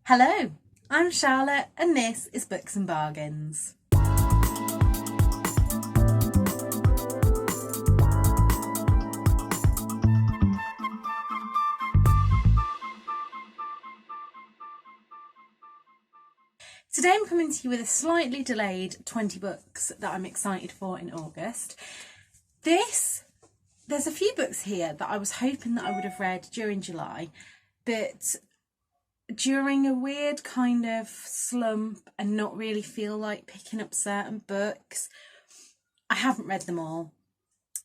Hello, I'm Charlotte and this is Books and Bargains. Today I'm coming to you with a slightly delayed 20 books that I'm excited for in August. There's a few books here that I was hoping that I would have read during July, but during a weird kind of slump and not really feel like picking up certain books, I haven't read them all.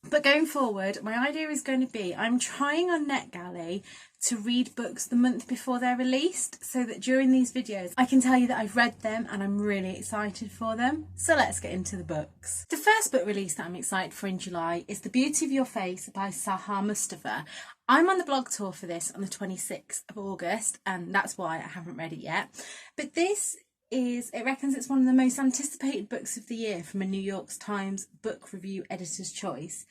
But going forward, my idea is going to be I'm trying on NetGalley to read books the month before they're released so that during these videos I can tell you that I've read them and I'm really excited for them. So let's get into the books. The first book release that I'm excited for in July is The Beauty of Your Face by Sahar Mustafa. I'm on the blog tour for this on the 26th of August and that's why I haven't read it yet. But it reckons it's one of the most anticipated books of the year from a New York Times book review editor's choice.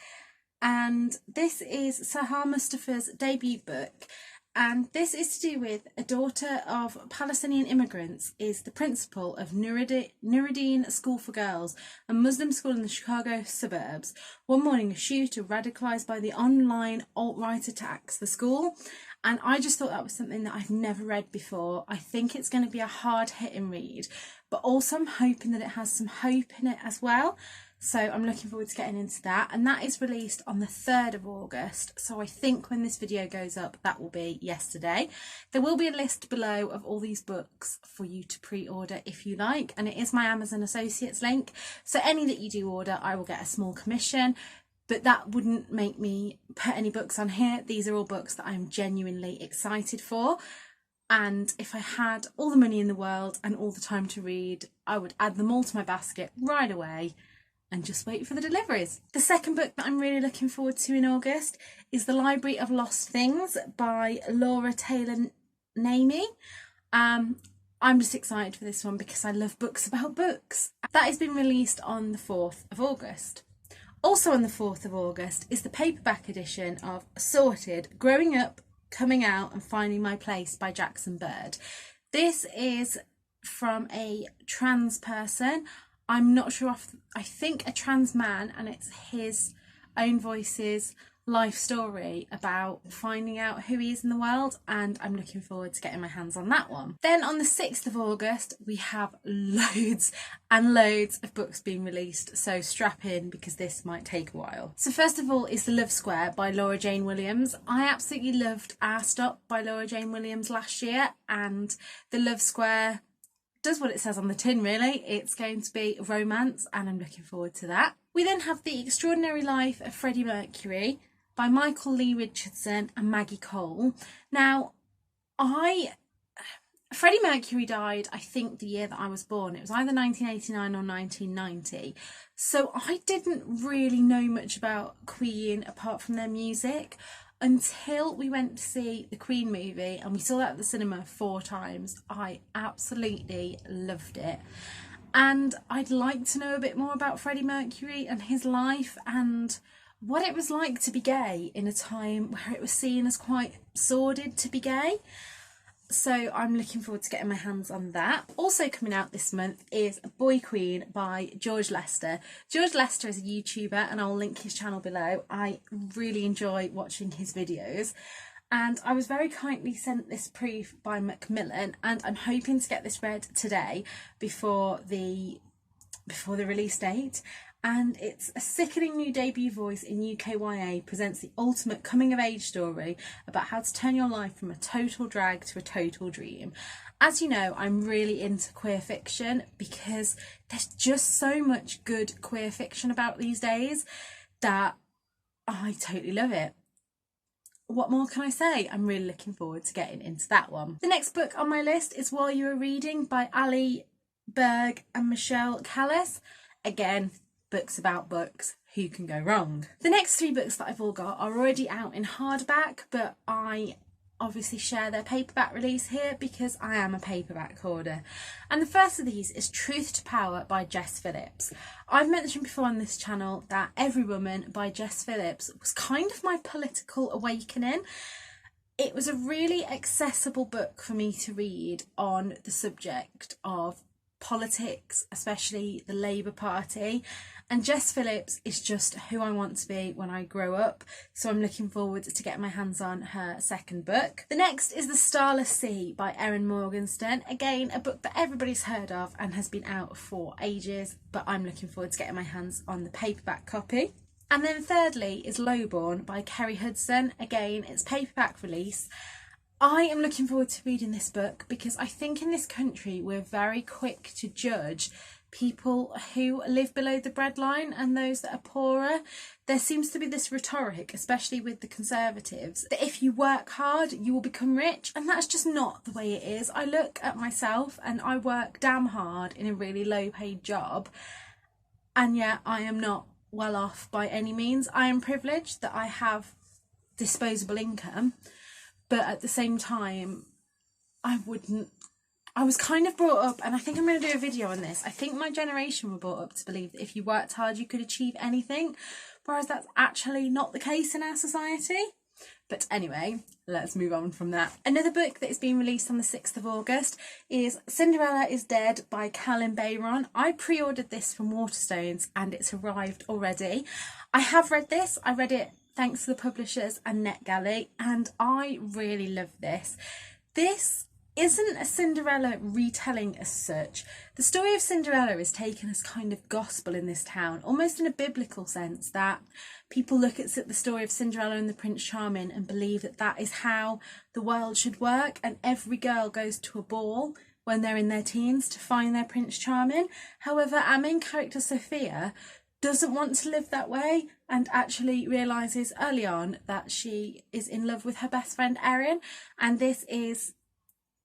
And this is Sahar Mustafa's debut book. And this is to do with a daughter of Palestinian immigrants is the principal of Nuruddin School for Girls, a Muslim school in the Chicago suburbs. One morning, a shooter radicalised by the online alt-right attacks the school. And I just thought that was something that I've never read before. I think it's going to be a hard-hitting read, but also I'm hoping that it has some hope in it as well. So I'm looking forward to getting into that. And that is released on the 3rd of August. So I think when this video goes up, that will be yesterday. There will be a list below of all these books for you to pre-order if you like. And it is my Amazon Associates link. So any that you do order, I will get a small commission. But that wouldn't make me put any books on here. These are all books that I'm genuinely excited for. And if I had all the money in the world and all the time to read, I would add them all to my basket right away and just wait for the deliveries. The second book that I'm really looking forward to in August is The Library of Lost Things by Laura Taylor Namey. I'm just excited for this one because I love books about books. That has been released on the 4th of August. Also on the 4th of August is the paperback edition of Sorted, Growing Up, Coming Out and Finding My Place by Jackson Bird. This is from a trans person. I'm not sure I think a trans man, and it's his own voice's life story about finding out who he is in the world, and I'm looking forward to getting my hands on that one. Then on the 6th of August we have loads and loads of books being released, so strap in because this might take a while. So first of all is The Love Square by Laura Jane Williams. I absolutely loved Our Stop by Laura Jane Williams last year, and The Love Square does what it says on the tin really. It's going to be romance and I'm looking forward to that. We then have The Extraordinary Life of Freddie Mercury by Michael Lee Richardson and Maggie Cole. Now, Freddie Mercury died, I think, the year that I was born. It was either 1989 or 1990. So I didn't really know much about Queen apart from their music until we went to see the Queen movie, and we saw that at the cinema 4 times. I absolutely loved it. And I'd like to know a bit more about Freddie Mercury and his life and what it was like to be gay in a time where it was seen as quite sordid to be gay. So I'm looking forward to getting my hands on that. Also coming out this month is Boy Queen by George Lester. George Lester is a YouTuber and I'll link his channel below. I really enjoy watching his videos. And I was very kindly sent this brief by Macmillan, and I'm hoping to get this read today before the release date. And it's a sickening new debut voice in UKYA presents the ultimate coming of age story about how to turn your life from a total drag to a total dream. As you know, I'm really into queer fiction because there's just so much good queer fiction about these days that I totally love it. What more can I say? I'm really looking forward to getting into that one. The next book on my list is While You Were Reading by Ali Berg and Michelle Callis. Again, books about books, who can go wrong? The next 3 books that I've all got are already out in hardback, but I obviously share their paperback release here because I am a paperback hoarder. And the first of these is Truth to Power by Jess Phillips. I've mentioned before on this channel that Every Woman by Jess Phillips was kind of my political awakening. It was a really accessible book for me to read on the subject of politics, especially the Labour Party. And Jess Phillips is just who I want to be when I grow up, so I'm looking forward to getting my hands on her second book. The next is The Starler Sea by Erin Morgenstern. Again, a book that everybody's heard of and has been out for ages, but I'm looking forward to getting my hands on the paperback copy. And then thirdly is Lowborn by Kerry Hudson. Again, it's paperback release. I am looking forward to reading this book because I think in this country we're very quick to judge people who live below the breadline and those that are poorer. There seems to be this rhetoric, especially with the Conservatives, that if you work hard you will become rich, and that's just not the way it is. I look at myself and I work damn hard in a really low paid job, and yet I am not well off by any means. I am privileged that I have disposable income, but at the same time I was kind of brought up, and I think I'm going to do a video on this, I think my generation were brought up to believe that if you worked hard you could achieve anything, whereas that's actually not the case in our society. But anyway, let's move on from that. Another book that is being released on the 6th of August is Cinderella Is Dead by Callan Bayron. I pre-ordered this from Waterstones and it's arrived already. I have read this. I read it thanks to the publishers and NetGalley, and I really love this. This isn't a Cinderella retelling as such. The story of Cinderella is taken as kind of gospel in this town, almost in a biblical sense, that people look at the story of Cinderella and the Prince Charming and believe that that is how the world should work, and every girl goes to a ball when they're in their teens to find their Prince Charming. However, our main character Sophia doesn't want to live that way and actually realises early on that she is in love with her best friend Erin, and this is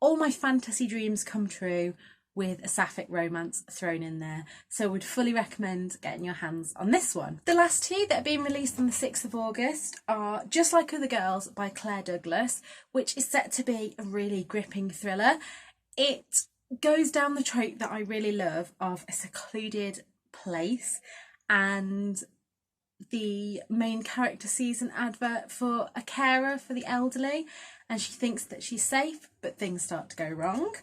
all my fantasy dreams come true with a sapphic romance thrown in there. So I would fully recommend getting your hands on this one. The last two that are being released on the 6th of August are Just Like Other Girls by Claire Douglas, which is set to be a really gripping thriller. It goes down the trope that I really love of a secluded place, and the main character sees an advert for a carer for the elderly and she thinks that she's safe, but things start to go wrong.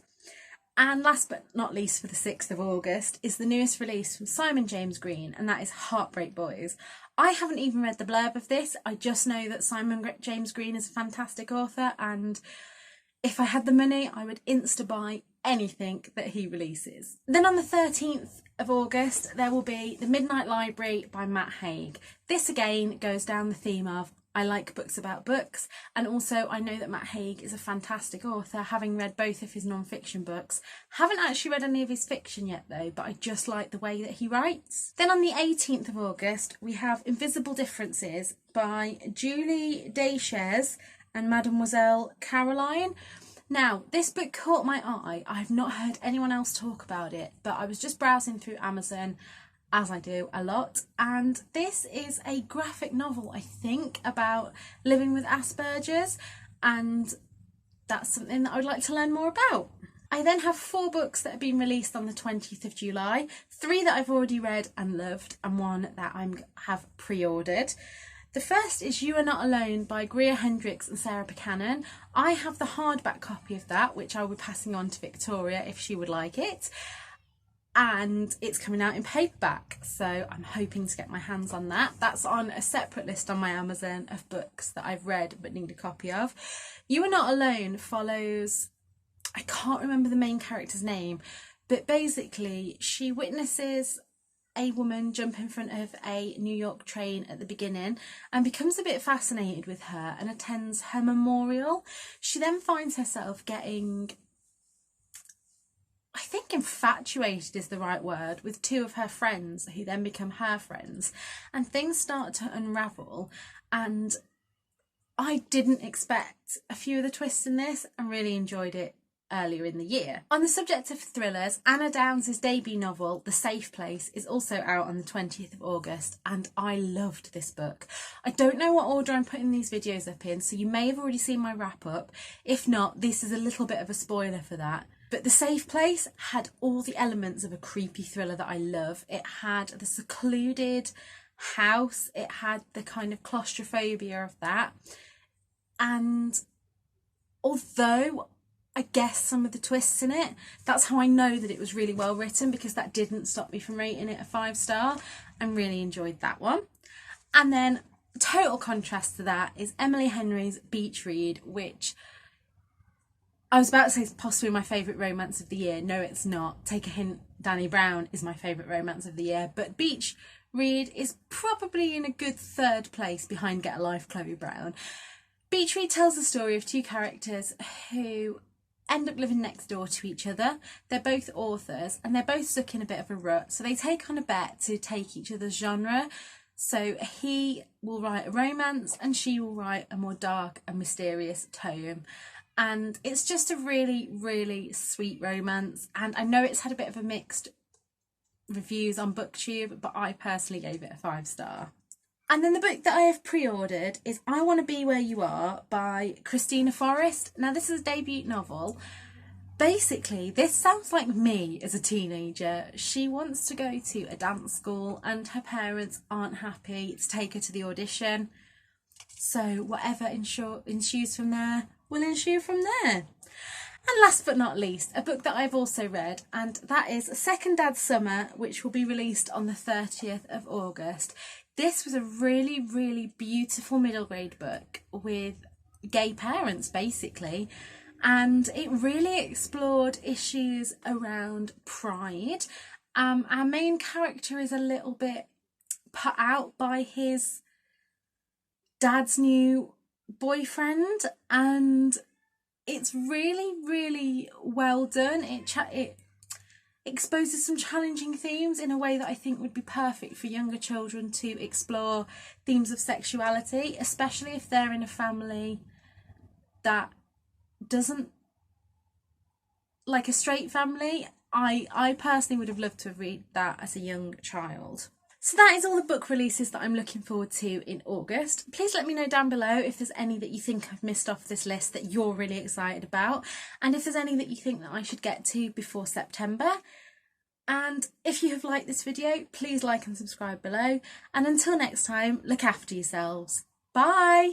And last but not least for the 6th of August is the newest release from Simon James Green, and that is Heartbreak Boys. I haven't even read the blurb of this. I just know that Simon James Green is a fantastic author, and if I had the money I would insta-buy anything that he releases. Then on the 13th of August there will be The Midnight Library by Matt Haig. This again goes down the theme of I like books about books, and also I know that Matt Haig is a fantastic author, having read both of his non-fiction books. Haven't actually read any of his fiction yet though, but I just like the way that he writes. Then on the 18th of August we have Invisible Differences by Julie Deschères and Mademoiselle Caroline. Now, this book caught my eye. I've not heard anyone else talk about it, but I was just browsing through Amazon, as I do a lot, and this is a graphic novel, I think, about living with Asperger's, and that's something that I would like to learn more about. I then have 4 books that have been released on the 20th of July, 3 that I've already read and loved, and 1 that I have pre-ordered. The first is You Are Not Alone by Greer Hendricks and Sarah Buchanan. I have the hardback copy of that, which I will be passing on to Victoria if she would like it. And it's coming out in paperback, so I'm hoping to get my hands on that. That's on a separate list on my Amazon of books that I've read but need a copy of. You Are Not Alone follows, I can't remember the main character's name, but basically she witnesses a woman jump in front of a New York train at the beginning and becomes a bit fascinated with her and attends her memorial. She then finds herself getting, I think infatuated is the right word, with 2 of her friends who then become her friends, and things start to unravel, and I didn't expect a few of the twists in this and really enjoyed it earlier in the year. On the subject of thrillers, Anna Downs' debut novel, The Safe Place, is also out on the 20th of August, and I loved this book. I don't know what order I'm putting these videos up in, so you may have already seen my wrap up. If not, this is a little bit of a spoiler for that. But The Safe Place had all the elements of a creepy thriller that I love. It had the secluded house, it had the kind of claustrophobia of that, and although I guess some of the twists in it, that's how I know that it was really well written, because that didn't stop me from rating it a 5-star. I really enjoyed that one. And then total contrast to that is Emily Henry's Beach Read, which I was about to say is possibly my favourite romance of the year. No, it's not. Take a hint, Danny Brown is my favourite romance of the year. But Beach Read is probably in a good 3rd place behind Get a Life, Chloe Brown. Beach Read tells the story of 2 characters who end up living next door to each other. They're both authors and they're both stuck in a bit of a rut. So they take on a bet to take each other's genre. So he will write a romance and she will write a more dark and mysterious tome. And it's just a really, really sweet romance. And I know it's had a bit of a mixed reviews on BookTube, but I personally gave it a 5-star. And then the book that I have pre-ordered is I Want to Be Where You Are by Christina Forrest. Now, this is a debut novel. Basically, this sounds like me as a teenager. She wants to go to a dance school and her parents aren't happy to take her to the audition. So whatever ensues from there will ensue from there. And last but not least, a book that I've also read, and that is Second Dad's Summer, which will be released on the 30th of August. This was a really, really beautiful middle grade book with gay parents, basically. And it really explored issues around pride. Our main character is a little bit put out by his dad's new boyfriend, and it's really, really well done. It exposes some challenging themes in a way that I think would be perfect for younger children to explore themes of sexuality, especially if they're in a family that doesn't, like a straight family. I personally would have loved to have read that as a young child. So that is all the book releases that I'm looking forward to in August. Please let me know down below if there's any that you think I've missed off this list that you're really excited about, and if there's any that you think that I should get to before September. And if you have liked this video, please like and subscribe below. And until next time, look after yourselves. Bye!